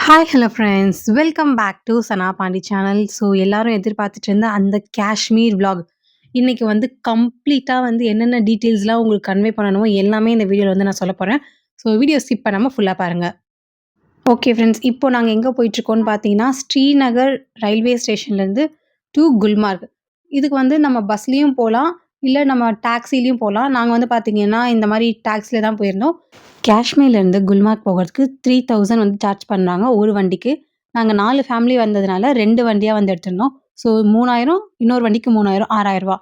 Hi hello friends welcome back to Sana Pandi channel. So எல்லாரும் எதிர்பார்த்துட்டு இருந்த அந்த காஷ்மீர் vlog இன்னைக்கு வந்து கம்ப்ளீட்டாக வந்து என்னென்ன டீட்டெயில்ஸ்லாம் உங்களுக்கு கன்வே பண்ணணுமோ எல்லாமே இந்த வீடியோவில் வந்து நான் சொல்ல போகிறேன். ஸோ வீடியோ ஸ்கிப் பண்ணாமல் ஃபுல்லாக பாருங்கள். ஓகே ஃப்ரெண்ட்ஸ், இப்போ நாங்கள் எங்கே போயிட்டுருக்கோம்னு பார்த்தீங்கன்னா ஸ்ரீநகர் ரயில்வே ஸ்டேஷன்லேருந்து டு குல்மார்க். இதுக்கு வந்து நம்ம பஸ்லேயும் போகலாம், இல்லை நம்ம டாக்ஸிலையும் போகலாம். நாங்கள் வந்து பார்த்தீங்கன்னா இந்த மாதிரி டாக்ஸியில் தான் போயிருந்தோம். காஷ்மீர்லேருந்து குல்மார்க் போகிறதுக்கு 3000 வந்து சார்ஜ் பண்ணுறாங்க ஒரு வண்டிக்கு. நாங்கள் 4 ஃபேமிலி வந்ததுனால 2 வண்டியாக வந்து எடுத்திருந்தோம். ஸோ 3000, இன்னொரு வண்டிக்கு 3000, 6000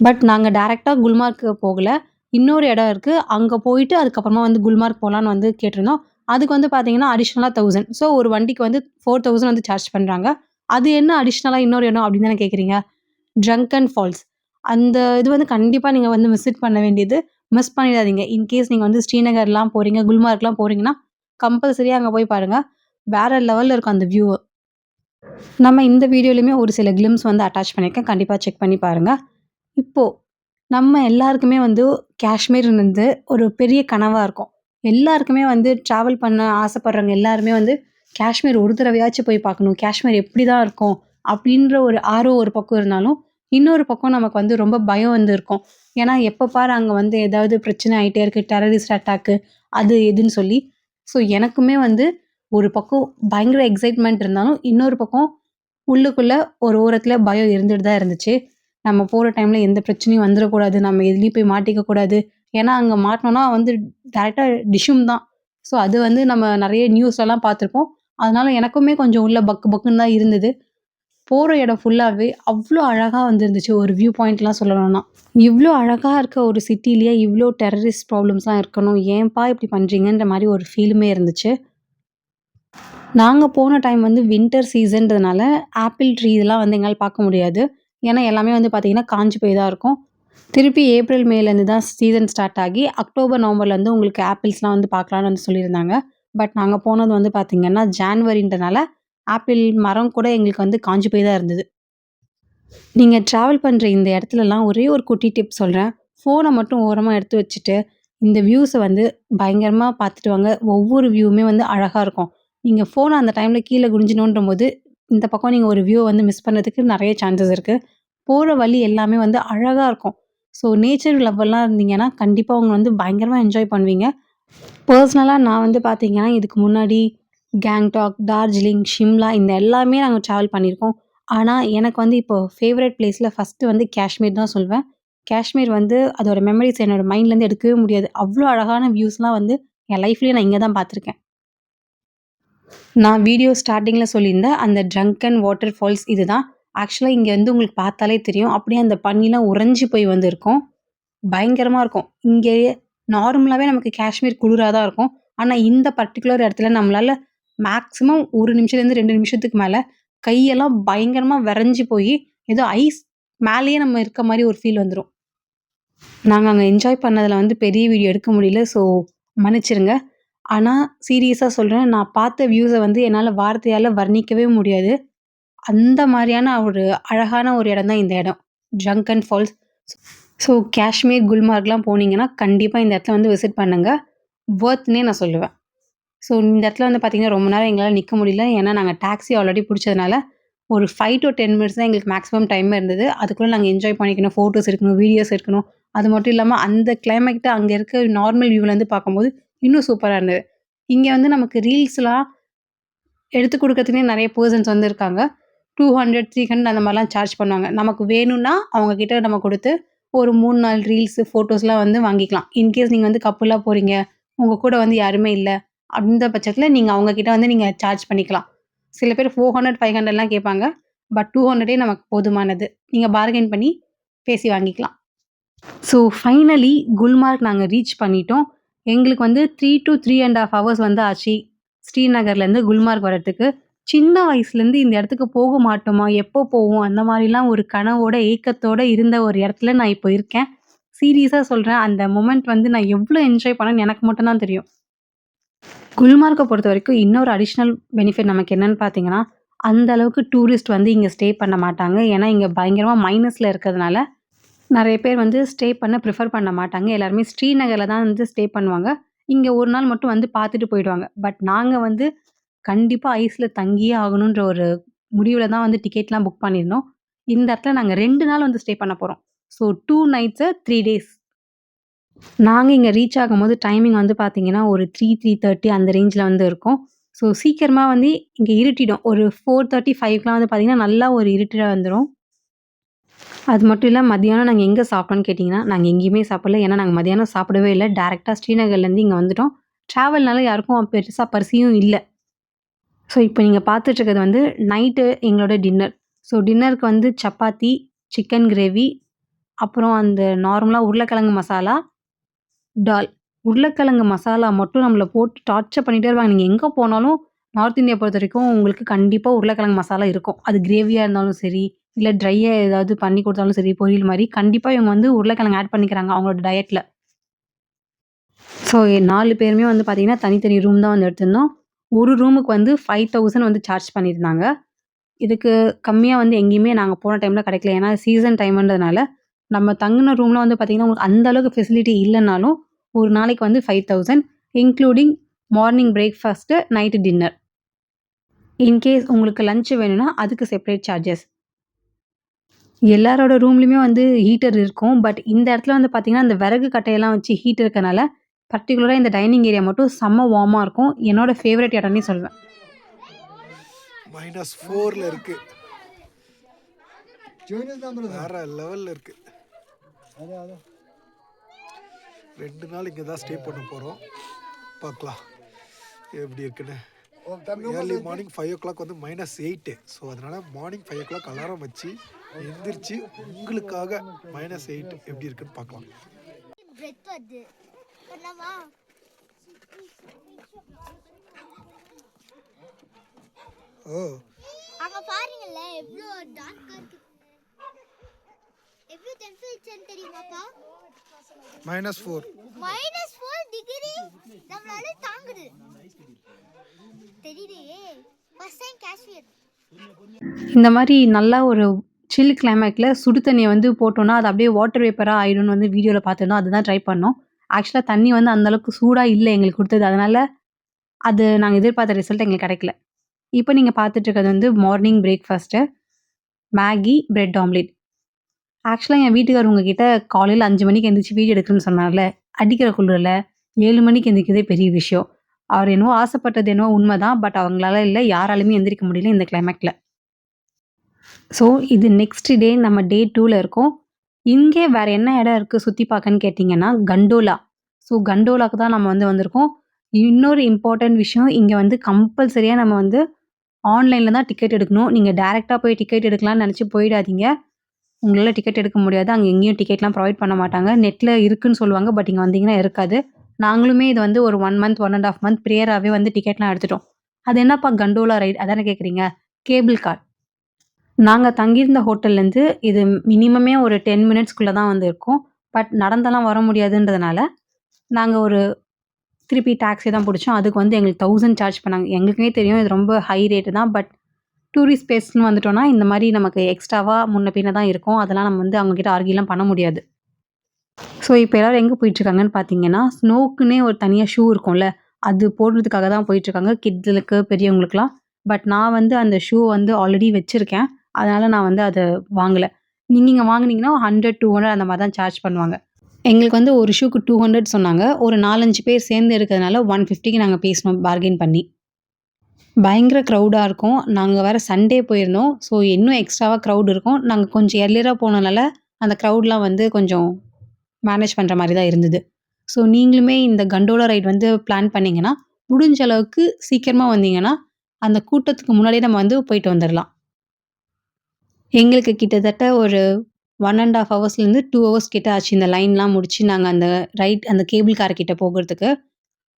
பட் நாங்கள் டேரெக்டாக குல்மார்க்கு போகல. இன்னொரு இடம் இருக்குது, அங்கே போயிட்டு அதுக்கப்புறமா வந்து குல்மார்க் போகலான்னு வந்து கேட்டிருந்தோம். அதுக்கு வந்து பார்த்தீங்கன்னா அடிஷ்னலாக 1000. ஸோ ஒரு வண்டிக்கு வந்து 4000 வந்து சார்ஜ் பண்ணுறாங்க. அது என்ன அடிஷ்னலாக இன்னொரு இடம் அப்படின்னு தானே கேட்குறீங்க? Drunken falls. அந்த இது வந்து கண்டிப்பாக நீங்கள் வந்து விசிட் பண்ண வேண்டியது. மிஸ் பண்ணிடாதீங்க. இன்கேஸ் நீங்கள் வந்து ஸ்ரீநகர்லாம் போகிறீங்க, குல்மார்க்லாம் போகிறீங்கன்னா கம்பல்சரியா அங்கே போய் பாருங்கள். வேற லெவலில் இருக்கும் அந்த வியூ. நம்ம இந்த வீடியோலையுமே ஒரு சில கிளிம்ஸ் வந்து அட்டாச் பண்ணியிருக்கேன். கண்டிப்பாக செக் பண்ணி பாருங்கள். இப்போ நம்ம எல்லாருக்குமே வந்து காஷ்மீர் வந்து ஒரு பெரிய கனவா இருக்கும். எல்லாருக்குமே வந்து ட்ராவல் பண்ண ஆசைப்படுறவங்க எல்லாருமே வந்து காஷ்மீர் ஒரு தடவையாச்சும் போய் பார்க்கணும். காஷ்மீர் எப்படி தான் இருக்கும் அப்படின்ற ஒரு ஆர்வம் ஒரு பக்கம் இருந்தாலும், இன்னொரு பக்கம் நமக்கு வந்து ரொம்ப பயம் வந்து இருக்கும். ஏன்னா எப்போ பாரு அங்கே வந்து ஏதாவது பிரச்சனை ஆயிட்டே இருக்கு. டெரரிஸ்ட் அட்டாக்கு அது இதுன்னு சொல்லி. ஸோ எனக்குமே வந்து ஒரு பக்கம் பயங்கர எக்ஸைட்மெண்ட் இருந்தாலும், இன்னொரு பக்கம் உள்ளுக்குள்ள ஒரு ஓரத்துல பயம் இருந்துட்டு தான் இருந்துச்சு. நம்ம போற டைம்ல எந்த பிரச்சனையும் வந்துறக்கூடாது. நம்ம எதுலயும் போய் மாட்டிக்கக்கூடாது. ஏன்னா, அங்க மாட்டுனோம்னா வந்து டைரக்ட்டா டிஷ்யூம் தான். ஸோ, அது வந்து நம்ம நெறைய நியூஸ்லலாம் பார்த்துருப்போம். அதனால எனக்குமே கொஞ்சம் உள்ள பக்கு பக்குன்னு தான் இருந்தது. போற இடம் ஃபுல்லாவே அவ்ளோ அழகா வந்து இருந்துச்சு. ஒரு வியூ பாயிண்ட்லாம் சொல்லணும்னா. இவ்ளோ அழகா இருக்க ஒரு சிட்டிலயே இவ்ளோ டெரரிஸ்ட் ப்ராப்ளம்ஸ்லாம் இருக்கணும். ஏன்பா இப்படி பண்றீங்கன்ற மாரி ஒரு ஃபீலுமே இருந்துச்சு. நாங்க போன டைம் வந்து வின்டர் சீசன்றதுனால ஆப்பிள் ட்ரீ இதெல்லாம் வந்து எங்களால பார்க்க முடியாது. ஏன்னா, எல்லாமே வந்து பார்த்தீங்கன்னா, காஞ்சு போய் தான் இருக்கும். திருப்பி ஏப்ரல், மேலேருந்து தான் சீசன் ஸ்டார்ட் ஆகி, அக்டோபர், நவம்பர்ல வந்து உங்களுக்கு ஆப்பிள்ஸ்லாம் வந்து பார்க்கலான்னு வந்து சொல்லியிருந்தாங்க. பட் நாங்க போனது வந்து பார்த்தீங்கன்னா, ஜான்வரின்றனால ஆப்பிள் மரம் கூட எங்களுக்கு வந்து காஞ்சு போய் தான் இருந்தது. நீங்க ட்ராவல் பண்ற இந்த இடத்துலலாம் ஒரே ஒரு குட்டி டிப் சொல்றேன். ஃபோன மட்டும் ஓரமா எடுத்து வச்சுட்டு, இந்த வியூஸ வந்து பயங்கரமா பார்த்துட்டு வாங்க. ஒவ்வொரு வியூவுமே வந்து அழகா இருக்கும். நீங்க ஃபோன அந்த டைம்ல கீழ குனிஞ்சு நோண்டும்போது, இந்த பக்கம் நீங்க ஒரு வியூவ வந்து மிஸ் பண்றதுக்கு நெறைய சான்சஸ் இருக்கு. போற வழி எல்லாமே வந்து அழகா இருக்கும். ஸோ நேச்சர் லவ்வர்லாம் இருந்தீங்கன்னா, கண்டிப்பா உங்க வந்து பயங்கரமா என்ஜாய் பண்ணுவீங்க. பர்சனலா நான் வந்து பார்த்தீங்கன்னா, இதுக்கு முன்னாடி கேங்டாக், டார்ஜிலிங், ஷிம்லா இந்த எல்லாமே நாங்க ட்ராவல் பண்ணியிருக்கோம். ஆனா, எனக்கு வந்து இப்போ ஃபேவரைட் பிளேஸ்ல ஃபர்ஸ்ட்டு வந்து காஷ்மீர் தான் சொல்வேன். காஷ்மீர் வந்து அதோட மெமரீஸ் என்னோட மைண்ட்லேருந்து எடுக்கவே முடியாது. அவ்ளோ அழகான வியூஸ்லாம் வந்து என் லைஃப்லயே நான் இங்க தான் பார்த்துருக்கேன். நான் வீடியோ ஸ்டார்ட்டிங்கில சொல்லியிருந்தேன். அந்த ட்ரங்கன் வாட்டர் ஃபால்ஸ் இதுதான். ஆக்சுவலா இங்க வந்து உங்களுக்கு பார்த்தாலே தெரியும். அப்படியே அந்த பனிலாம் உறைஞ்சு போய் வந்து இருக்கும். பயங்கரமா இருக்கும். இங்கேயே நார்மலாவே நமக்கு காஷ்மீர் குளிரா தான் இருக்கும். ஆனா, இந்த பர்ட்டிகுலர் இடத்துல நம்மளால மேக்ஸிமம் 1 நிமிஷத்துலேருந்து 2 நிமிஷத்துக்கு மேல கையெல்லாம் பயங்கரமா விறைஞ்சு போயி, ஏதோ ஐஸ் மேலேயே நம்ம இருக்க மாரி ஒரு ஃபீல் வந்துரும். நாங்க அங்க என்ஜாய் பண்ணதுல வந்து பெரிய வீடியோ எடுக்க முடியல. ஸோ மன்னிச்சிருங்க. ஆனா, சீரியஸா சொல்றேன். நான் பார்த்த வியூஸ வந்து என்னால வார்த்தையால வர்ணிக்கவே முடியாது. அந்த மாரியான ஒரு அழகான ஒரு இடம் தான் இந்த இடம். ஜங்கன் ஃபால்ஸ். ஸோ காஷ்மீர், குல்மார்க்லாம் போனீங்கன்னா, கண்டிப்பா இந்த இடத்துல வந்து விசிட் பண்ணுங்க. வொர்த்ன்னே நான் சொல்லுவேன். ஸோ இந்த இடத்துல வந்து பார்த்தீங்கன்னா, ரொம்ப நேரம் எங்களால நிக்க முடியல. ஏன்னா, நாங்க டாக்ஸி ஆல்ரெடி புடிச்சதுனால, ஒரு 5 டூ 10 மினிட்ஸ் தான் எங்களுக்கு மேக்ஸிமம் டைம் இருந்தது. அதுக்குள்ள நாங்க என்ஜாய் பண்ணிக்கணும். ஃபோட்டோஸ் எடுக்கணும், வீடியோஸ் எடுக்கணும். அது மட்டும் இல்லாம அந்த கிளைமேட்ட அங்க இருக்க நார்மல் வியூலேருந்து பார்க்கும்போது, இன்னும் சூப்பரா இருந்தது. இங்க வந்து நமக்கு ரீல்ஸ்லாம் எடுத்துக் குடுக்கறதுக்குன்னே நெறைய பெர்சன்ஸ் வந்து இருக்காங்க. 200, 300 அந்த மாரிலாம் சார்ஜ் பண்ணுவாங்க. நமக்கு வேணும்னா, அவங்க கிட்ட நம்ம குடுத்து, ஒரு 3, 4 ரீல்ஸு, ஃபோட்டோஸ்லாம் வந்து வாங்கிக்கலாம். இன்கேஸ் நீங்க வந்து கப்புலா போறீங்க, உங்க கூட வந்து யாருமே இல்ல, அந்த பட்சத்தில நீங்க அவங்க கிட்ட வந்து நீங்க சார்ஜ் பண்ணிக்கலாம். சில பேர் 400, 500லாம் கேட்பாங்க. பட் 200 நமக்கு போதுமானது. நீங்க பார்கெயின் பண்ணி பேசி வாங்கிக்கலாம். ஸோ ஃபைனலி குல்மார்க் நாங்க ரீச் பண்ணிட்டோம். எங்களுக்கு வந்து 3 டூ 3 1/2 ஹவர்ஸ் வந்து ஆச்சு. ஸ்ரீநகர்லேருந்து குல்மார்க் வரதுக்கு. சின்ன வயசுலேருந்து இந்த இடத்துக்கு போக மாட்டோமா? எப்போ போவோம்? அந்த மாரிலாம் ஒரு கனவோட, ஏக்கத்தோட இருந்த ஒரு இடத்துல நான் இப்போ இருக்கேன். சீரியஸா சொல்றேன். அந்த மொமெண்ட் வந்து நான் எவ்ளோ என்ஜாய் பண்ணேன்னு எனக்கு மட்டும் தான் தெரியும். குல்மார்க்க பொறுத்தவரைக்கும் இன்னொரு அடிஷனல் பெனிஃபிட் நமக்கு என்னன்னு பார்த்தீங்கன்னா, அந்த அளவுக்கு டூரிஸ்ட் வந்து இங்க ஸ்டே பண்ண மாட்டாங்க. ஏன்னா, இங்க பயங்கரமா மைனஸ்ல இருக்கிறதுனால நெறைய பேர் வந்து ஸ்டே பண்ண ப்ரிஃபர் பண்ண மாட்டாங்க. எல்லாருமே ஸ்ரீநகர்ல தான் வந்து ஸ்டே பண்ணுவாங்க. இங்க ஒரு நாள் மட்டும் வந்து பார்த்துட்டு போயிடுவாங்க. பட் நாங்க வந்து கண்டிப்பா ஐஸ்ல தங்கியே ஆகணுன்ற ஒரு முடிவுல தான் வந்து டிக்கெட்லாம் புக் பண்ணியிருந்தோம். இந்த இடத்துல நாங்க 2 நாள் வந்து ஸ்டே பண்ண போறோம். So 2 nights 3 days. நாங்க இங்க ரீச் ஆகும்போது டைமிங் வந்து பார்த்தீங்கன்னா, ஒரு 3:30 அந்த ரேஞ்ச்ல வந்து இருக்கும். ஸோ சீக்கிரமா வந்து இங்க இருட்டிடும். ஒரு 4:30, 5க்குலாம் வந்து பார்த்தீங்கன்னா, நல்லா ஒரு இருட்டிட வந்துரும். அது மட்டும் இல்ல மதியானம் நாங்க எங்க சாப்பிட்டோம்னு கேட்டீங்கன்னா, நாங்க எங்கேயுமே சாப்பிடல. ஏன்னா நாங்க மதியானம் சாப்பிடவே இல்ல. டைரக்ட்டா ஸ்ரீநகர்லேருந்து இங்க வந்துட்டோம். ட்ராவல்னால யாருக்கும் பெருசா பசியும் இல்ல. ஸோ இப்ப நீங்க பார்த்துட்டு இருக்கிறது வந்து நைட்டு எங்களோட டின்னர். ஸோ டின்னருக்கு வந்து சப்பாத்தி, சிக்கன் கிரேவி, அப்புறம் அந்த நார்மலா உருளைக்கிழங்கு மசாலா, டால். உருளைக்கிழங்கு மசாலா மட்டும் நம்மள போட்டு டார்ச்சர் பண்ணிட்டே இருப்பாங்க. நீங்க எங்க போனாலும் நார்த் இந்தியா பொறுத்தவரைக்கும் உங்களுக்கு கண்டிப்பா உருளைக்கிழங்கு மசாலா இருக்கும். அது கிரேவியா இருந்தாலும் சரி, இல்ல ட்ரையா ஏதாவது பண்ணி குடுத்தாலும் சரி, பொரியல் மாரி கண்டிப்பா இவங்க வந்து உருளைக்கிழங்கு ஆட் பண்ணிக்கிறாங்க அவங்களோட டயட்ல. ஸோ 4 பேருமே வந்து பார்த்தீங்கன்னா, தனித்தனி ரூம் தான் வந்து எடுத்திருந்தோம். ஒரு ரூமுக்கு வந்து 5000 வந்து சார்ஜ் பண்ணியிருந்தாங்க. இதுக்கு கம்மியா வந்து எங்கேயுமே நாங்க போன டைம்ல கிடைக்கல. ஏன்னா சீசன் டைம்ன்றதுனால, நம்ம தங்குன ரூம்ல வந்து பார்த்தீங்கன்னா, உங்களுக்கு அந்த அளவுக்கு ஃபெசிலிட்டி இல்லனாலும், ஒரு நாளைக்கு வந்து 5000 including morning breakfast, night dinner. In case உங்களுக்கு லஞ்ச் வேணும்னா, அதுக்கு செப்பரேட் சார்ஜஸ். எல்லாரோட ரூம்லயுமே வந்து ஹீட்டர் இருக்கும். பட் இந்த இடத்துல வந்து பார்த்தீங்கன்னா, அந்த விறகு கட்டையெல்லாம் வச்சு ஹீட் இருக்கனால, பர்ட்டிகுலரா இந்த டைனிங் ஏரியா மட்டும் செம்ம வார்மா இருக்கும். என்னோட ஃபேவரைட் இடம்னே சொல்வேன். -4ல இருக்கு. வேற லெவல்ல இருக்கு. 2 நாள் இங்க தான் ஸ்டே பண்ண போறோம். பார்க்கலாம் எப்படி இருக்குன்னு. ஏர்லி மார்னிங் 5:00 வந்து -8. ஸோ அதனால மார்னிங் 5:00 அலாரம் வச்சு எந்திரிச்சு உங்களுக்காக -8 எப்படி இருக்குன்னு பார்க்கலாம். ஓ அங்க பாருங்கல்ல எவ்வளோ டார்க்கா இருக்கு. எவ்வளோ டெம்பரேச்சர் தெரியுமாப்பா? -4. -4 டிகிரி நம்மளால தாங்குது. தெரியலையே. First time Kashmir. இந்த மாரி நல்லா ஒரு சில் கிளைமேட்ல சுடு தண்ணிய வந்து போட்டோம்னா, அது அப்படியே வாட்டர் வேப்பரா ஆயிடும்னு வந்து வீடியோல பார்த்துருந்தோம். அதுதான் ட்ரை பண்ணோம். ஆக்சுவலா தண்ணி வந்து அந்த அளவுக்கு சூடா இல்ல எங்களுக்கு குடுத்தது. அதனால அது நாங்க எதிர்பார்த்த ரிசல்ட் எங்களுக்கு கிடைக்கல. இப்ப நீங்க பார்த்துட்டு இருக்கிறது வந்து morning breakfast. Maggi, bread omelette. ஆக்சுவலா என் வீட்டுக்காரர் உங்ககிட்ட காலையில 5 மணிக்கு எந்திரிச்சு வீடியோ எடுக்குறேன்னு சொன்னார்ல. அடிக்கிற குளிர்ல 7 மணிக்கு எந்திரிக்கிறதே பெரிய விஷயம். அவர் என்னவோ ஆசைப்பட்டது என்னவோ உண்மதான். பட் அவங்களால இல்ல. யாராலயுமே எந்திரிக்க முடியல இந்த கிளைமேட்ல. ஸோ இது நெக்ஸ்ட் டே நம்ம டே 2ல இருக்கோம். இங்கே வேற என்ன இடம் இருக்கு சுத்தி பார்க்கன்னு கேட்டீங்கன்னா, கண்டோலா. ஸோ கண்டோலாக்கு தான் நம்ம வந்து வந்திருக்கோம். இன்னொரு இம்பார்ட்டன்ட் விஷயம் இங்க வந்து கம்பல்சரியா நம்ம வந்து ஆன்லைன்ல தான் டிக்கெட் எடுக்கணும். நீங்க டைரக்ட்டா போய் டிக்கெட் எடுக்கலாம்னு நெனச்சு போயிடாதீங்க. உங்களால டிக்கெட் எடுக்க முடியாது. அங்க எங்கேயும் டிக்கெட்லாம் ப்ரொவைட் பண்ண மாட்டாங்க. நெட்ல இருக்குன்னு சொல்லுவாங்க. பட் இங்க வந்தீங்கன்னா இருக்காது. நாங்களுமே இது வந்து ஒரு 1 மந்த், 1 1/2 மந்த் ப்ரியராவே வந்து டிக்கெட்லாம் எடுத்துட்டோம். அது என்னப்பா கண்டோலா ரைட் அதானே கேட்குறீங்க? Cable car. நாங்க தங்கியிருந்த ஹோட்டல்லேருந்து இது மினிமமே ஒரு 10 மினிட்ஸ்க்குள்ள தான் வந்து இருக்கும். பட் நடந்தெல்லாம் வர முடியாதுன்றதுனால, நாங்க ஒரு திருப்பி டாக்ஸி தான் புடிச்சோம். அதுக்கு வந்து எங்களுக்கு 1000 சார்ஜ் பண்ணாங்க. எங்களுக்குமே தெரியும் இது ரொம்ப ஹை ரேட்டு தான். பட் டூரிஸ்ட் பிளேஸ்ன்னு வந்துட்டோம்னா, இந்த மாரி நமக்கு எக்ஸ்ட்ராவா முன்ன பின்ன தான் இருக்கும். அதெல்லாம் நம்ம வந்து அவங்க கிட்ட ஆர்கியூலாம் பண்ண முடியாது. ஸோ இப்ப எல்லாரும் எங்க போயிட்டுருக்காங்கன்னு பார்த்தீங்கன்னா, ஸ்னோக்குன்னே ஒரு தனியா ஷூ இருக்கும்ல, அது போடுறதுக்காக தான் போயிட்டுருக்காங்க. கிட்ஸுகளுக்கு, பெரியவங்களுக்குலாம். பட் நான் வந்து அந்த ஷூ வந்து ஆல்ரெடி வச்சிருக்கேன். அதனால நான் வந்து அத வாங்கல. நீங்க இங்க வாங்குனீங்கன்னா 100, 200 அந்த மாரி தான் சார்ஜ் பண்ணுவாங்க. எங்களுக்கு வந்து ஒரு ஷூக்கு 200 சொன்னாங்க. ஒரு 4, 5 பேர் சேர்ந்து எடுக்கிறதுனால 150க்கு நாங்க பேசினோம் பார்கெயின் பண்ணி. பயங்கர க்ரவுடா இருக்கும். நாங்க வேற சண்டே போயிருந்தோம். ஸோ இன்னும் எக்ஸ்ட்ராவா க்ரவுட் இருக்கும். நாங்க கொஞ்சம் எர்லியரா போனனால, அந்த க்ரவுட்லாம் வந்து கொஞ்சம் மேனேஜ் பண்ற மாரி தான் இருந்தது. ஸோ நீங்களுமே இந்த கண்டோலா ரைட் வந்து பிளான் பண்ணீங்கன்னா, முடிஞ்ச அளவுக்கு சீக்கிரமா வந்தீங்கன்னா, அந்த கூட்டத்துக்கு முன்னாடியே நம்ம வந்து போயிட்டு வந்துரலாம். எங்களுக்கு கிட்டத்தட்ட ஒரு 1 1/2 ஹவர்ஸ்லேருந்து 2 ஹவர்ஸ் கிட்ட ஆச்சு இந்த லைன்லாம் முடிச்சு நாங்க அந்த அந்த கேபிள் கார் கிட்ட போகறதுக்கு.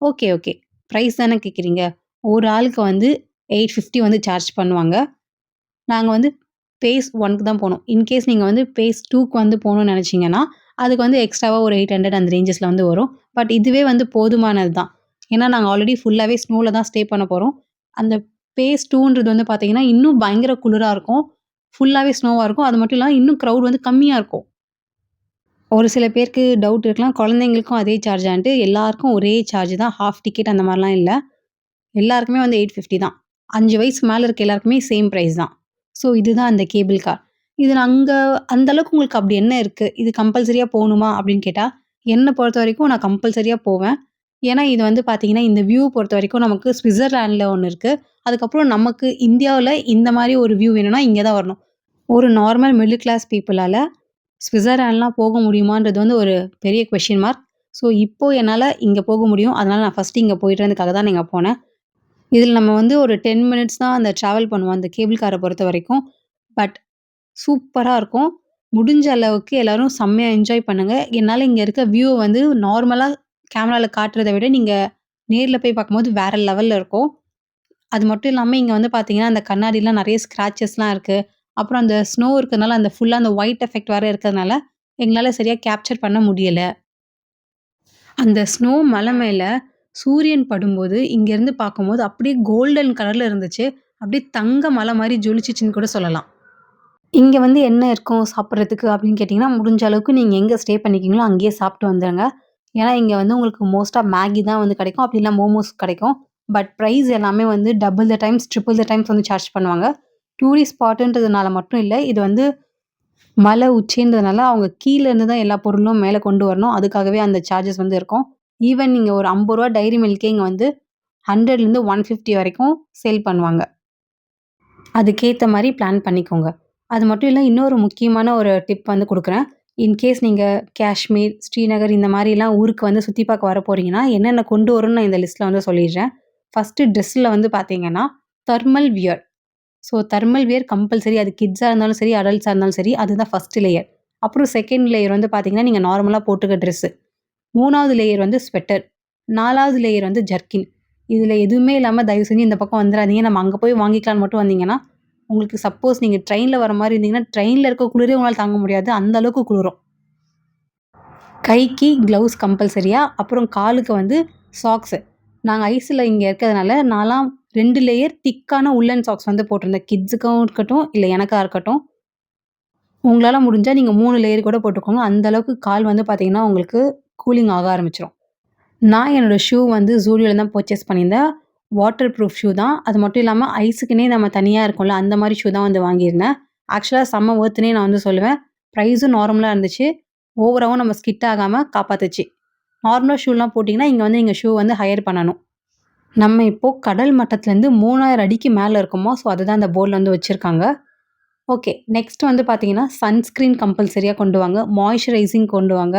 Okay, okay. பிரைஸ் தானே கேட்குறீங்க. ஒரு ஆளுக்கு வந்து 850 வந்து சார்ஜ் பண்ணுவாங்க. நாங்க வந்து பேஸ் 1க்கு தான் போனோம். இன்கேஸ் நீங்க வந்து பேஸ் 2க்கு வந்து போணும்னு நெனச்சீங்கன்னா, அதுக்கு வந்து எக்ஸ்ட்ராவா ஒரு 800 அந்த ரேஞ்சஸ்ல வந்து வரும். பட் இதுவே வந்து போதுமானது தான். ஏன்னா, நாங்க ஆல்ரெடி ஃபுல்லாவே ஸ்னோல தான் ஸ்டே பண்ண போறோம். அந்த பேஸ் 2ன்றது வந்து பார்த்தீங்கன்னா, இன்னும் பயங்கர குளிரா இருக்கும். ஃபுல்லாவே ஸ்னோவா இருக்கும். அது மட்டும் இல்லாம இன்னும் க்ரவுட் வந்து கம்மியா இருக்கும். ஒரு சில பேருக்கு டவுட் இருக்கலாம். குழந்தைங்களுக்கும் அதே சார்ஜான்ட்டு. எல்லாருக்கும் ஒரே சார்ஜ் தான். ஹாஃப் டிக்கெட் அந்த மாரிலாம் இல்ல. எல்லாருக்குமே வந்து 850 தான். 5 வயசுக்கு மேல இருக்க எல்லாருக்குமே சேம் பிரைஸ் தான். ஸோ இதுதான் அந்த கேபிள் கார். இதுல அங்க அந்த அளவுக்கு உங்களுக்கு அப்படி என்ன இருக்கு? இது கம்பல்சரியா போணுமா? அப்படின்னு கேட்டா, என்ன பொறுத்தவரைக்கும் நான் கம்பல்சரியா போவேன். ஏன்னா இது வந்து பார்த்தீங்கன்னா, இந்த வியூ பொறுத்தவரைக்கும் நமக்கு ஸ்விட்சர்லாண்ட்ல ஒண்ணு இருக்கு. அதுக்கப்புறம் நமக்கு இந்தியாவுல இந்த மாரி ஒரு வியூ வேணும்னா இங்க தான் வரணும். ஒரு நார்மல் மிடில் கிளாஸ் பீப்பிளால ஸ்விட்சர்லாண்ட்லாம் போக முடியுமான்றது வந்து ஒரு பெரிய கொஸ்டின் மார்க். ஸோ இப்போ என்னால இங்க போக முடியும். அதனால நான் ஃபர்ஸ்ட்டு இங்க போயிட்டுறதுக்காக தான் நான் இங்க போனேன். இதில நம்ம வந்து ஒரு 10 மினிட்ஸ் தான் அந்த ட்ராவல் பண்ணுவோம். அந்த கேபிள் கார பொறுத்தவரைக்கும். பட் சூப்பரா இருக்கும். முடிஞ்ச அளவுக்கு எல்லாரும் செம்மையா என்ஜாய் பண்ணுங்க. என்னால இங்க இருக்க வியூவ வந்து நார்மலா கேமரால காட்டுறத விட, நீங்க நேர்ல போய் பார்க்கும்போது வேற லெவல்ல இருக்கும். அது மட்டும் இல்லாம இங்க வந்து பார்த்தீங்கன்னா, அந்த கண்ணாடிலாம் நெறைய ஸ்க்ராச்சஸ்லாம் இருக்கு. அப்புறம் அந்த ஸ்னோ இருக்கிறதுனால அந்த ஃபுல்லா அந்த ஒயிட் எஃபெக்ட் வேற இருக்கிறதுனால, எங்களால சரியா கேப்சர் பண்ண முடியல. அந்த ஸ்னோ மலை மேல சூரியன் படும்போது, இங்கேருந்து பார்க்கும்போது அப்படியே கோல்டன் கலர்ல இருந்துச்சு. அப்படியே தங்க மலை மாரி ஜொலிச்சுச்சுன்னு கூட சொல்லலாம். இங்க வந்து என்ன இருக்கும் சாப்பிடுறதுக்கு அப்படின்னு கேட்டீங்கன்னா, முடிஞ்ச அளவுக்கு நீங்க எங்க ஸ்டே பண்ணிக்கிறீங்களோ அங்கேயே சாப்பிட்டு வந்துருங்க. ஏன்னா, இங்க வந்து உங்களுக்கு மோஸ்ட்டா மேகி தான் வந்து கிடைக்கும். அப்படி இல்ல மோமோஸ் கிடைக்கும். பட் பிரைஸ் எல்லாமே வந்து double the times, triple the times வந்து சார்ஜ் பண்ணுவாங்க. டூரிஸ்ட் ஸ்பாட்டுன்றதுனால மட்டும் இல்ல. இது வந்து மலை உச்சின்றதுனால அவங்க கீழ இருந்து தான் எல்லா பொருளும் மேல கொண்டு வரணும். அதுக்காகவே அந்த சார்ஜஸ் வந்து இருக்கும். ஈவன் நீங்க ஒரு ரூ. 50 டைரி மில்க்கே இங்க வந்து 100லேருந்து 150 வரைக்கும் சேல் பண்ணுவாங்க. அதுக்கேத்த மாரி பிளான் பண்ணிக்கோங்க. அது மட்டும் இல்ல, இன்னொரு முக்கியமான ஒரு டிப் வந்து குடுக்குறேன். இன்கேஸ் நீங்க காஷ்மீர், ஸ்ரீநகர் இந்த மாரிலாம் ஊருக்கு வந்து சுத்தி பார்க்க வரப்போறீங்கன்னா, என்னென்ன கொண்டு வரணும்னு நான் இந்த லிஸ்ட்ல வந்து சொல்லிடுறேன். ஃபர்ஸ்ட்டு ட்ரெஸ்ல வந்து பார்த்தீங்கன்னா, thermal wear. So thermal wear compulsory. அது கிட்ஸா இருந்தாலும் சரி, அடல்ட்ஸா இருந்தாலும் சரி, அதுதான் ஃபர்ஸ்ட் லேயர். அப்புறம் செகண்ட் லேயர் வந்து பார்த்தீங்கன்னா, நீங்க நார்மலா போட்டுக்க ட்ரெஸ்ஸு. 3வது லேயர் வந்து ஸ்வெட்டர். 4வது லேயர் வந்து ஜர்க்கின். இதுல எதுவுமே இல்லாம தயவு செஞ்சு இந்த பக்கம் வந்துராதீங்க. நம்ம அங்க போய் வாங்கிக்கலான்னு மட்டும் வந்தீங்கன்னா, உங்களுக்கு சப்போஸ் நீங்க ட்ரெயின்ல வர மாரி இருந்தீங்கன்னா, ட்ரெயின்ல இருக்க குளிரே உங்களால தாங்க முடியாது. அந்த அளவுக்கு குளிரும். கைக்கு கிளவுஸ் கம்பல்சரியா, அப்புறம் காலுக்கு வந்து சாக்ஸு. நாங்க ஐஸ்ல இங்க இருக்கிறதுனால, நான்லாம் 2 லேயர் திக்கான உல்லன் சாக்ஸ் வந்து போட்டிருந்தேன். கிட்ஸுக்கும் இருக்கட்டும், இல்ல எனக்கா இருக்கட்டும். உங்களால முடிஞ்சா நீங்க 3 லேயர் கூட போட்டுக்கோங்க. அந்த அளவுக்கு கால் வந்து பார்த்தீங்கன்னா, உங்களுக்கு கூலிங் ஆக ஆரம்பிச்சுரும். நான் என்னோட ஷூ வந்து Zudio தான் பர்ச்சேஸ் பண்ணியிருந்தேன். வாட்டர் ப்ரூஃப் ஷூ தான். அது மட்டும் இல்லாம ஐஸுக்குன்னே நம்ம தனியா இருக்கும்ல, அந்த மாரி ஷூ தான் வந்து வாங்கியிருந்தேன். ஆக்சுவலா செம்ம வொர்த்துன்னே நான் வந்து சொல்லுவேன். ப்ரைஸும் நார்மலா இருந்துச்சு. ஓவராவும் நம்ம ஸ்கிட் ஆகாம காப்பாத்துச்சு. நார்மலா ஷூலாம் போட்டீங்கன்னா, இங்க வந்து நீங்க ஷூ வந்து ஹையர் பண்ணணும். நம்ம இப்போ கடல் மட்டத்துலேருந்து 3000 அடிக்கு மேல இருக்கோமா, ஸோ அதுதான் அந்த போர்ட்ல வந்து வச்சிருக்காங்க. ஓகே. நெக்ஸ்ட் வந்து பார்த்தீங்கன்னா, சன்ஸ்கிரீன் கம்பல்சரியா கொண்டு வாங்க. மாய்ஸ்சரைசிங் கொண்டு வாங்க.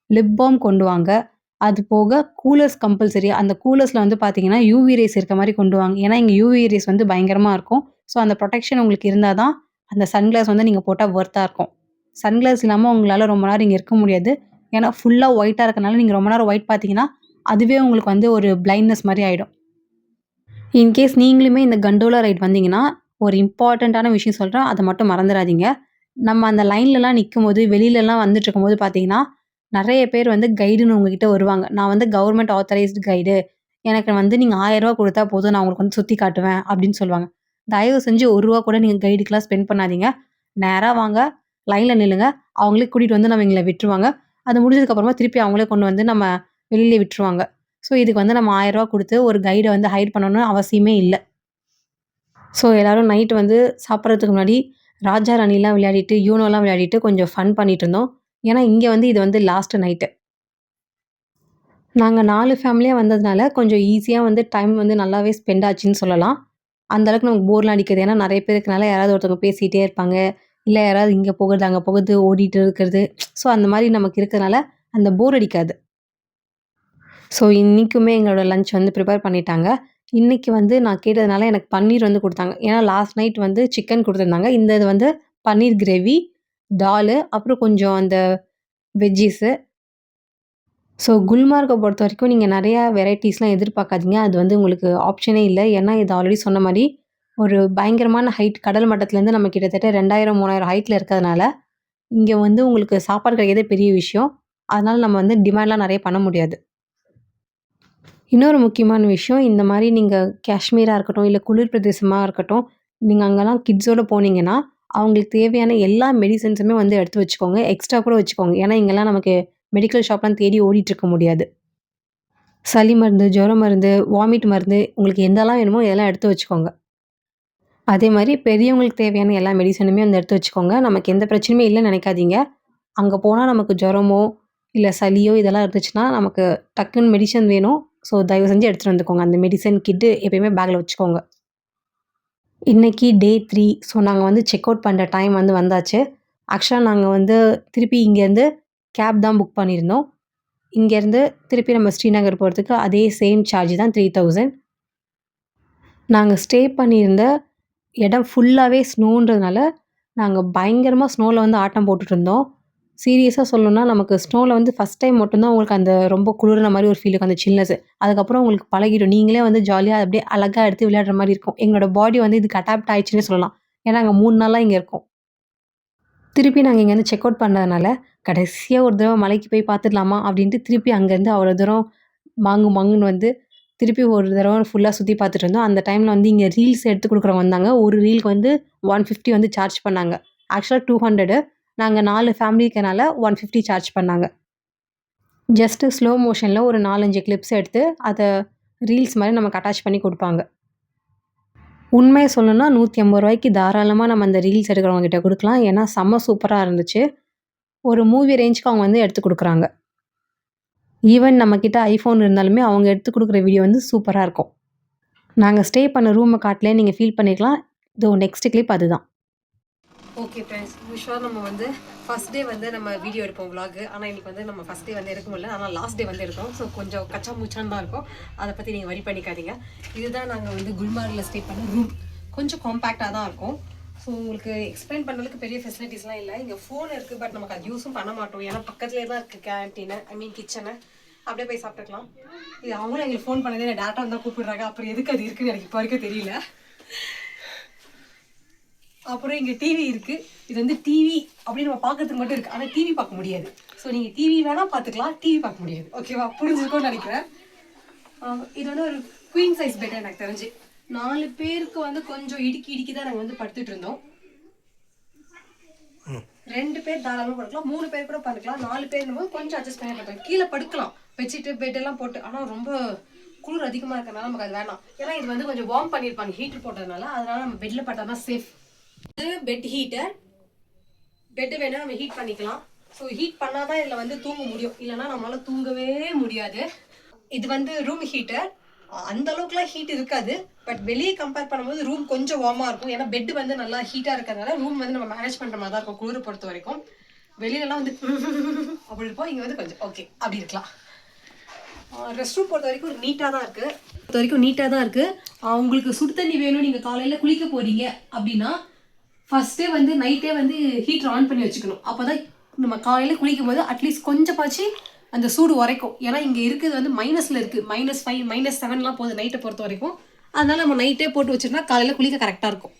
லிப் பால்ம் கொண்டு வாங்க. அது போக கூலர்ஸ் கம்பல்சரி. அந்த கூலர்ஸ்ல வந்து பார்த்தீங்கன்னா, யூவி ரேஸ் இருக்க மாரி கொண்டு வாங்க. ஏன்னா, இங்க யூவி ரேஸ் வந்து பயங்கரமா இருக்கும். ஸோ, அந்த புரொடெக்ஷன் உங்களுக்கு இருந்தா தான், அந்த சன்கிளாஸ் வந்து நீங்க போட்டா வொர்த்தா இருக்கும். சன்கிளாஸ் இல்லாம உங்களால ரொம்ப நேரம் இங்க இருக்க முடியாது. ஏன்னா, ஃபுல்லா ஒயிட்டா இருக்கனால, நீங்க ரொம்ப நேரம் ஒயிட் பார்த்தீங்கன்னா, அதுவே உங்களுக்கு வந்து ஒரு பிளைண்ட்னஸ் மாரி ஆயிடும். இன்கேஸ் நீங்களுமே இந்த கண்டோலா ரைட் வந்தீங்கன்னா, ஒரு இம்பார்ட்டன்ட்டான விஷயம் சொல்றேன். அத மட்டும் மறந்துறாதீங்க. நம்ம அந்த லைன்லலாம் நிக்கும்போது, வெளிலலாம் வந்துட்டுருக்கும்போது பார்த்தீங்கன்னா, நெறைய பேர் வந்து கைடுன்னு உங்ககிட்ட வருவாங்க. நான் வந்து கவர்மெண்ட் ஆத்தரைஸ்டு கைடு. எனக்கு வந்து நீங்க ரூ. 1000 குடுத்தா போதும். நான் உங்களுக்கு வந்து சுத்தி காட்டுவேன் அப்டின்னு சொல்லுவாங்க. தயவு செஞ்சு ரூ. 1 கூட நீங்க கைடுக்குலாம் ஸ்பெண்ட் பண்ணாதீங்க. நேரா வாங்க, லைன்ல நில்லுங்க. அவங்களே கூட்டிட்டு வந்து எங்கள விட்டுருவாங்க. அது முடிஞ்சதுக்கு அப்புறமா திருப்பி அவங்களே கொண்டு வந்து நம்ம வெளியிலே விட்டுருவாங்க. ஸோ, இதுக்கு வந்து நம்ம ரூ. 1000 குடுத்து ஒரு கைட வந்து ஹையர் பண்ணணும்னு அவசியமே இல்ல. ஸோ, எல்லாரும் நைட் வந்து சாப்பிடுறதுக்கு முன்னாடி ராஜா ராணிலாம் விளையாடிட்டு, யூனோலாம் விளையாடிட்டு கொஞ்சம் ஃபன் பண்ணிட்டுருந்தோம். ஏன்னா, இங்க வந்து இது வந்து லாஸ்ட் நைட்டு. நாங்க 4 ஃபேமிலியா வந்ததுனால கொஞ்சம் ஈஸியா வந்து டைம் வந்து நல்லாவே ஸ்பெண்ட் ஆச்சுன்னு சொல்லலாம். அந்த அளவுக்கு நமக்கு போர்லாம் அடிக்காது. ஏன்னா, நெறைய பேர் இருக்கனால யாராவது ஒருத்தவங்க பேசிட்டே இருப்பாங்க. இல்ல யாராவது இங்க போகுறது, அங்க போகுறது, ஓடிட்டு இருக்கிறது. ஸோ, அந்த மாரி நமக்கு இருக்கனால அந்த போர் அடிக்காது. ஸோ, இன்னைக்குமே எங்களோட லஞ்ச் வந்து ப்ரிப்பேர் பண்ணிட்டாங்க. இன்னைக்கு வந்து நான் கேட்டதுனால எனக்கு பன்னீர் வந்து குடுத்தாங்க. ஏன்னா லாஸ்ட் நைட் வந்து சிக்கன் குடுத்துருந்தாங்க. இந்த இது வந்து பன்னீர் கிரேவி, டாலு, அப்புறம் கொஞ்சம் அந்த வெஜ்ஜீஸு. ஸோ, குல்மார்க்க பொறுத்தவரைக்கும் நீங்க நெறையா வெரைட்டீஸ்லாம் எதிர்பார்க்காதீங்க. அது வந்து உங்களுக்கு ஆப்ஷனே இல்ல. ஏன்னா இது ஆல்ரெடி சொன்ன மாரி ஒரு பயங்கரமான ஹைட் கடல் மட்டத்துலேருந்து நம்ம கிட்டத்தட்ட 2000, 3000 ஹைட்ல இருக்கிறதுனால, இங்க வந்து உங்களுக்கு சாப்பாடு கிடைக்கிறதே பெரிய விஷயம். அதனால நம்ம வந்து டிமாண்ட்லாம் நெறைய பண்ண முடியாது. இன்னொரு முக்கியமான விஷயம், இந்த மாரி நீங்க காஷ்மீரா இருக்கட்டும், இல்ல குளிர் பிரதேசமா இருக்கட்டும், நீங்க அங்கலாம் கிட்ஸோட போனீங்கன்னா, அவங்களுக்கு தேவையான எல்லா மெடிசின்ஸுமே வந்து எடுத்து வச்சுக்கோங்க. எக்ஸ்ட்ரா கூட வச்சுக்கோங்க. ஏன்னா இங்கலாம் நமக்கு மெடிக்கல் ஷாப்லாம் தேடி ஓடிட்டு இருக்க முடியாது. சளி மருந்து, ஜுரம் மருந்து, வாமிட் மருந்து உங்களுக்கு எதெல்லாம் வேணுமோ இதெல்லாம் எடுத்து வச்சுக்கோங்க. அதே மாரி பெரியவங்களுக்கு தேவையான எல்லா மெடிசனுமே வந்து எடுத்து வச்சுக்கோங்க. நமக்கு எந்த பிரச்சனையுமே இல்லன்னு நெனைக்காதீங்க. அங்க போனா நமக்கு ஜுரமோ, இல்ல சளியோ இதெல்லாம் இருந்துச்சுன்னா, நமக்கு டக்குன்னு மெடிசன் வேணும். ஸோ தயவு செஞ்சு எடுத்துட்டு வந்துக்கோங்க. அந்த மெடிசன் கிட்டு எப்பயுமே பேக்ல வச்சுக்கோங்க. இன்னைக்கு டே 3 ஸோ நாங்க வந்து செக் அவுட் பண்ற டைம் வந்து வந்தாச்சு. ஆக்சுவலா நாங்க வந்து திருப்பி இங்கேருந்து கேப் தான் புக் பண்ணியிருந்தோம். இங்கேருந்து திருப்பி நம்ம ஸ்ரீநகர் போறதுக்கு அதே சேம் சார்ஜ் தான் 3000. நாங்க ஸ்டே பண்ணியிருந்த இடம் ஃபுல்லாவே ஸ்னோன்றதுனால, நாங்க பயங்கரமா ஸ்னோல வந்து ஆட்டம் போட்டுட்டுருந்தோம். சீரியஸா சொல்லணும்னா, நமக்கு ஸ்னோல வந்து ஃபர்ஸ்ட் டைம் மட்டும் தான் உங்களுக்கு அந்த ரொம்ப குளிர்ன மாரி ஒரு ஃபீல் இருக்கும். அந்த சில்னஸ். அதுக்கப்புறம் உங்களுக்கு பழகிடும். நீங்களே வந்து ஜாலியா அப்படியே அழகா எடுத்து விளையாடுற மாரி இருக்கும். எங்களோட பாடி வந்து இதுக்கு அடாப்ட் ஆயிடுச்சுன்னே சொல்லலாம். ஏன்னா, நாங்க 3 நாளா இங்க இருக்கோம். திருப்பி நாங்க இங்கேருந்து செக் அவுட் பண்ணதுனால, கடைசியா ஒரு தடவ மலைக்கு போய் பார்த்துடலாமா அப்படின்ட்டு திருப்பி அங்கேருந்து அவ்வளோ தூரம் மாங்கு மாங்குன்னு வந்து திருப்பி ஒரு தடவ ஃபுல்லா சுத்தி பார்த்துட்டு இருந்தோம். அந்த டைம்ல வந்து இங்க ரீல்ஸ் எடுத்து குடுக்குறவங்க வந்தாங்க. ஒரு ரீலுக்கு வந்து 150 வந்து சார்ஜ் பண்ணாங்க. ஆக்சுவலா 200 நாங்க 4 ஃபேமிலி இருக்கனால 150 சார்ஜ் பண்ணாங்க. ஜஸ்ட் ஸ்லோ மோஷன்ல ஒரு 4, 5 கிளிப்ஸ் எடுத்து அத ரீல்ஸ் மாரி நமக்கு அட்டாச் பண்ணி குடுப்பாங்க. உண்மைய சொல்லணும்னா ரூ. 150க்கு தாராளமா நம்ம அந்த ரீல்ஸ் எடுக்கிறவங்க கிட்ட குடுக்கலாம். ஏன்னா செம்ம சூப்பரா இருந்துச்சு. ஒரு மூவி ரேஞ்சுக்கு அவங்க வந்து எடுத்து குடுக்குறாங்க. ஈவன் நம்மகிட்ட iPhone இருந்தாலுமே அவங்க எடுத்து குடுக்குற வீடியோ வந்து சூப்பரா இருக்கும். நாங்க ஸ்டே பண்ண ரூம காட்டலயே நீங்க ஃபீல் பண்ணிக்கலாம். இதோ நெக்ஸ்ட் கிளிப் அதுதான். Okay friends. யூசுவலா நம்ம வந்து ஃபர்ஸ்ட் டே வந்து நம்ம வீடியோ எடுப்போம் விலாக். ஆனா இன்னைக்கு வந்து நம்ம ஃபர்ஸ்ட் டே வந்து எடுக்க முடியல. ஆனா லாஸ்ட் டே வந்து எடுத்தோம். ஸோ கொஞ்சம் கச்சா முச்சான்னு தான் இருக்கும். அதை பத்தி நீங்க வரி பண்ணிக்காதீங்க. இதுதான் நாங்க வந்து குல்மார்க்ல ஸ்டே பண்ண ரூம். கொஞ்சம் காம்பேக்டா தான் இருக்கும். ஸோ உங்களுக்கு எக்ஸ்பிளைன் பண்ணுறதுக்கு பெரிய ஃபெசிலிட்டிஸ்லாம் இல்லை. இங்கே ஃபோன் இருக்குது. பட் நமக்கு அது யூஸும் பண்ண மாட்டோம். ஏன்னா பக்கத்துலேயே தான் இருக்குது கேன்டீனு, கிச்சனு. அப்படியே போய் சாப்பிட்டுக்கலாம். இது அவங்களும் எங்களுக்கு ஃபோன் பண்ணதே இல்லை. டேட்டா தான் கூப்பிடுறாங்க. அப்புறம் எதுக்கு அது இருக்குன்னு எனக்கு இப்போ வரைக்கும் தெரியல. அப்புறம் இங்கே டிவி இருக்குது. இது வந்து டிவி அப்படின்னு நம்ம பார்க்கறதுக்கு மட்டும் இருக்குது. ஆனால் டிவி பார்க்க முடியாது. ஸோ நீங்கள் டிவி வேணால் பார்த்துக்கலாம், டிவி பார்க்க முடியாது. ஓகேவா? புரிஞ்சுருக்கோன்னு நினைக்கிறேன். இது வந்து ஒரு குவீன் சைஸ் பெட் எனக்கு தெரிஞ்சு. 4 பேருக்கு வந்து கொஞ்சம் இடுக்கி தான் நாங்கள் வந்து படுத்துட்டு இருந்தோம். 2 பேர் தாராளமாக படுக்கலாம், 3 பேர் கூட படுக்கலாம். 4 பேர் கொஞ்சம் அட்ஜஸ்ட் பண்ணி படுக்கலாம். கீழே படுக்கலாம் வச்சுட்டு பெட் எல்லாம் போட்டு. ஆனால் ரொம்ப குளிர் அதிகமாக இருக்கிறனால நமக்கு அது வேணாம். ஏன்னா இது வந்து கொஞ்சம் வார்ம் பண்ணியிருப்பாங்க ஹீட்டர் போட்டதுனால. அதனால நம்ம பெட்டில் பட்டா தான் சேஃப். இது பெட் ஹீட்டர். பெட்டு வேணால் நம்ம ஹீட் பண்ணிக்கலாம். ஸோ ஹீட் பண்ணால் தான் இதில் வந்து தூங்க முடியும். இல்லைன்னா நம்மளால தூங்கவே முடியாது. இது வந்து ரூம் ஹீட்டர். அந்த அளவுக்குலாம் ஹீட் இருக்காது. பட் வெளியே கம்பேர் பண்ணும்போது ரூம் கொஞ்சம் வார்மாக இருக்கும். ஏன்னா பெட் வந்து நல்லா ஹீட்டாக இருக்கிறதுனால ரூம் வந்து நம்ம மேனேஜ் பண்ணுற மாதிரி தான் இருக்கும் குளிர் பொறுத்த வரைக்கும். வெளியிலலாம் வந்து அப்படி இருப்போம். இங்கே வந்து கொஞ்சம் ஓகே அப்படி இருக்கலாம். ரெஸ்ட் ரூம் பொறுத்த வரைக்கும் நீட்டாக தான் இருக்குது. உங்களுக்கு சுடு தண்ணி வேணும், நீங்கள் காலையில் குளிக்க போகிறீங்க அப்படின்னா ஃபர்ஸ்ட்டே வந்து நைட்டே வந்து ஹீட்டர் ஆன் பண்ணி வச்சுக்கணும். அப்போ தான் நம்ம காலையில் குளிக்கும் போது அட்லீஸ்ட் கொஞ்சம் பாச்சு அந்த சூடு உரைக்கும். ஏன்னா இங்கே இருக்கிறது வந்து மைனஸில் இருக்குது. -5 -7லாம் போகுது நைட்டை பொறுத்த வரைக்கும். அதனால நம்ம நைட்டே போட்டு வச்சுட்டோம்னா காலையில் குளிக்க கரெக்டாக இருக்கும்.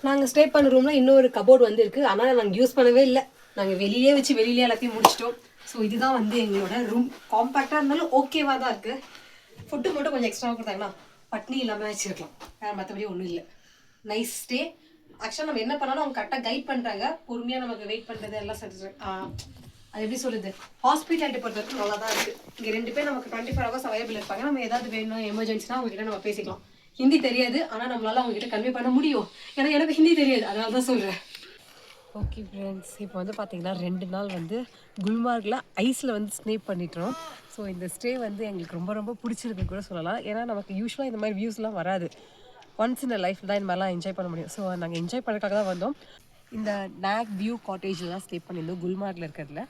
நாங்கள் ஸ்டே பண்ண ரூமில் இன்னொரு கபோர்டு வந்து இருக்குது. ஆனால் நாங்கள் யூஸ் பண்ணவே இல்லை. நாங்கள் வெளியிலே எல்லாத்தையும் முடிச்சிட்டோம். ஸோ இதுதான் வந்து எங்களோட ரூம். காம்பேக்டாக இருந்தாலும் ஓகேவாக தான் இருக்குது. ஃபுட்டு மட்டும் கொஞ்சம் எக்ஸ்ட்ராவாக கொடுத்தாங்கன்னா பட்னி இல்லாமல் வச்சுருக்கலாம். மற்றபடி ஒன்றும் இல்லை. Nice stay. ஆக்சுவலாக நம்ம என்ன பண்ணாலும் அவங்க கரெக்டாக கைட் பண்ணுறாங்க. பொறுமையாக நமக்கு வெயிட் பண்ணுறது எல்லாம் அது எப்படி சொல்லுது, ஹாஸ்பிட்டாலிட்டி பொறுத்த வரைக்கும் நல்லா தான் இருக்குது. இங்கே 2 பேர் நமக்கு 24 hours அவைலபிள் இருப்பாங்க. நம்ம ஏதாவது வேணும் எமர்ஜென்சினா அவங்ககிட்ட நம்ம பேசிக்கலாம். ஹிந்தி தெரியாது, ஆனால் நம்மளால அவங்ககிட்ட கன்வே பண்ண முடியும். ஏன்னா எனக்கு ஹிந்தி தெரியாது, அதனால தான் சொல்கிறேன். ஓகே ஃப்ரெண்ட்ஸ், இப்போ வந்து பார்த்தீங்கன்னா 2 நாள் வந்து குல்மார்கில் ஐஸில் வந்து ஸ்டே பண்ணிட்டோம். ஸோ இந்த ஸ்டே வந்து எங்களுக்கு ரொம்ப ரொம்ப பிடிச்சிருக்குன்னு கூட சொல்லலாம். ஏன்னா நமக்கு யூஸ்வலாக இந்த மாதிரி வியூஸ்லாம் வராது. ஒன்ஸ் இந்த லைஃப்பில் தான் இந்த மாதிரிலாம் என்ஜாய் பண்ண முடியும். ஸோ நாங்கள் என்ஜாய் பண்ணுறதுக்காக தான் வந்தோம். இந்த நாக் வியூ காட்டேஜில் தான் ஸ்டே பண்ணியிருந்தோம் குல்மார்கில் இருக்கிறதுல.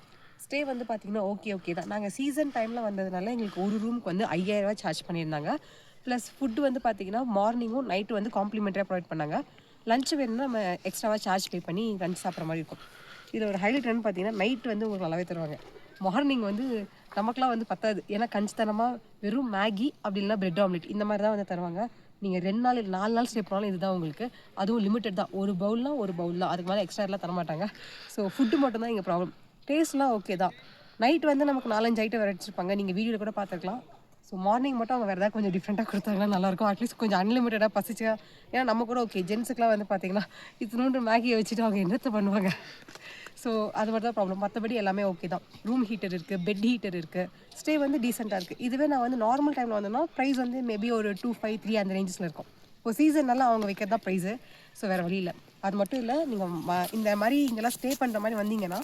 ஸ்டே வந்து பார்த்திங்கன்னா ஓகே தான். நாங்கள் சீசன் டைமில் வந்ததுனால எங்களுக்கு ஒரு ரூமுக்கு வந்து 5000 ரூபா சார்ஜ் பண்ணியிருந்தாங்க. ப்ளஸ் ஃபுட்டு வந்து பார்த்திங்கன்னா மார்னிங்கும் நைட்டு வந்து காம்ப்ளிமெண்ட்டாக ப்ரொவைட் பண்ணாங்க. லஞ்ச் வேணும்னா நம்ம எக்ஸ்ட்ராவாக சார்ஜ் பே பண்ணி லஞ்ச் சாப்பிட்ற மாதிரி இருக்கும். இதில் ஒரு ஹைலைட் என்னன்னு பார்த்தீங்கன்னா நைட் வந்து உங்களுக்கு நல்லாவே தருவாங்க. மார்னிங் வந்து நமக்குலாம் வந்து பத்தாது. ஏன்னா கஞ்சித்தனமாக வெறும் மேகி அப்படி இல்லைனா பிரெட் ஆம்லெட் இந்த மாதிரி தான் வந்து தருவாங்க. நீங்கள் 2 நாள் 4 நாள் ஸ்டே பண்ணாலும் இதுதான் உங்களுக்கு. அதுவும் லிமிட்டட் தான். ஒரு பவுல்னால் ஒரு பவுல் தான். அதுக்கு மேலே எக்ஸ்ட்ரா எல்லாம் தரமாட்டாங்க. ஸோ ஃபுட்டு மட்டும் தான் இங்கே ப்ராப்ளம். டேஸ்ட்லாம் ஓகே தான். நைட் வந்து நமக்கு 4-5 ஐட்டம் வச்சிருப்பாங்க. நீங்கள் வீடியோவில் கூட பார்த்துருக்கலாம். ஸோ மார்னிங் மட்டும் அவங்க வேறு ஏதாவது கொஞ்சம் டிஃப்ரெண்ட்டாக கொடுத்தாங்கன்னா நல்லாயிருக்கும். அட்லீஸ்ட் கொஞ்சம் அன்லிமிட்டடாக பசிச்சா, ஏன்னா நம்ம கூட ஓகே ஜென்ஸுக்குலாம் வந்து பார்த்தீங்கன்னா இத்தினோண்டு மேகியை வச்சுட்டு அவங்க என்னத்தை பண்ணுவாங்க. ஸோ அது மட்டும் தான் ப்ராப்ளம். மற்றபடி எல்லாமே ஓகே தான். ரூம் ஹீட்டர் இருக்குது, பெட் ஹீட்டர் இருக்குது, ஸ்டே வந்து டீசெண்டாக இருக்குது. இதுவே நான் வந்து நார்மல் டைமில் வந்தேன்னா ப்ரைஸ் வந்து மேபி ஒரு 253 அந்த ரேஞ்சஸில் இருக்கும். இப்போ சீசன்னெல்லாம் அவங்க வைக்கிறது தான் ப்ரைஸு. ஸோ வேறு வழி இல்லை. அது மட்டும் இல்லை, நீங்கள் இந்த மாதிரி இங்கெல்லாம் ஸ்டே பண்ணுற மாதிரி வந்தீங்கன்னா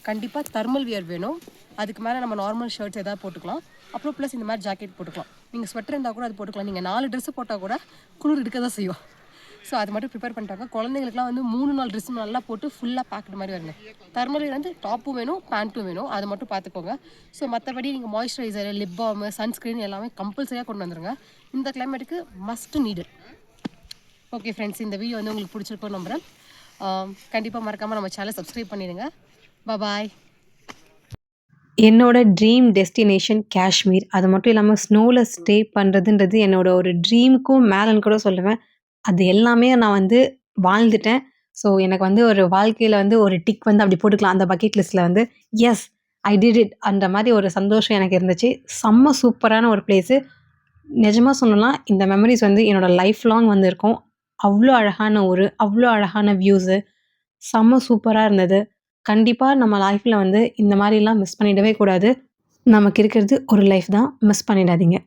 கண்டிப்பாக தெர்மல் வியர் வேணும். அதுக்கு மேலே நம்ம நார்மல் ஷர்ட்ஸ் எதாவது போட்டுக்கலாம். அப்புறம் ப்ளஸ் இந்த மாதிரி ஜாக்கெட் போட்டுக்கலாம். நீங்கள் ஸ்வெட்டர் இருந்தால் கூட அது போட்டுக்கலாம். நீங்கள் 4 ட்ரெஸ்ஸு போட்டால் கூட குளிர் எடுக்க தான் செய்யும். ஸோ அது மட்டும் ப்ரிப்பேர் பண்ணிட்டாங்க. குழந்தைங்களுக்குலாம் வந்து 3-4 ட்ரெஸ் நல்லா போட்டு ஃபுல்லாக பேக்டு மாதிரி வருங்க. தெர்மல் வியர் வந்து டாப்பும் வேணும், பேண்ட்டும் வேணும். அது மட்டும் பார்த்துக்கோங்க. ஸோ மற்றபடி நீங்கள் மாய்ஸ்சரைசர், லிப் பாம், சன்ஸ்க்ரீன் எல்லாமே கம்பல்சரியாக கொண்டு வந்துருங்க. இந்த கிளைமேட்டுக்கு மஸ்ட் நீடட். ஓகே ஃப்ரெண்ட்ஸ், இந்த வீடியோ வந்து உங்களுக்கு பிடிச்சிருக்கோன்னு நம்புகிறேன். கண்டிப்பாக மறக்காமல் நம்ம சேனலை சப்ஸ்கிரைப் பண்ணிடுங்க. பாய். என்னோட ட்ரீம் டெஸ்டினேஷன் காஷ்மீர். அது மட்டும் இல்லாமல் ஸ்னோவில் ஸ்டே பண்ணுறதுன்றது என்னோட ஒரு ட்ரீமுக்கும் மேலேன்னு கூட சொல்லுவேன். அது எல்லாமே நான் வந்து வாழ்ந்துட்டேன். ஸோ எனக்கு வந்து ஒரு வாழ்க்கையில் வந்து ஒரு டிக் வந்து அப்படி போட்டுக்கலாம். அந்த பக்கெட் லிஸ்ட்டில் வந்து எஸ் ஐ டிட் இட் அந்த மாதிரி ஒரு சந்தோஷம் எனக்கு இருந்துச்சு. செம்ம சூப்பரான ஒரு பிளேஸு. நிஜமாக சொல்லணும்னா இந்த மெமரிஸ் வந்து என்னோடய லைஃப் லாங் வந்து இருக்கும். அவ்வளோ அழகான ஊர், அவ்வளோ அழகான வியூஸு, செம்ம சூப்பராக இருந்தது. கண்டிப்பாக நம்ம லைஃப்பில் வந்து இந்த மாதிரிலாம் மிஸ் பண்ணிடவே கூடாது. நமக்கு இருக்கிறது ஒரு லைஃப் தான், மிஸ் பண்ணிடாதீங்க.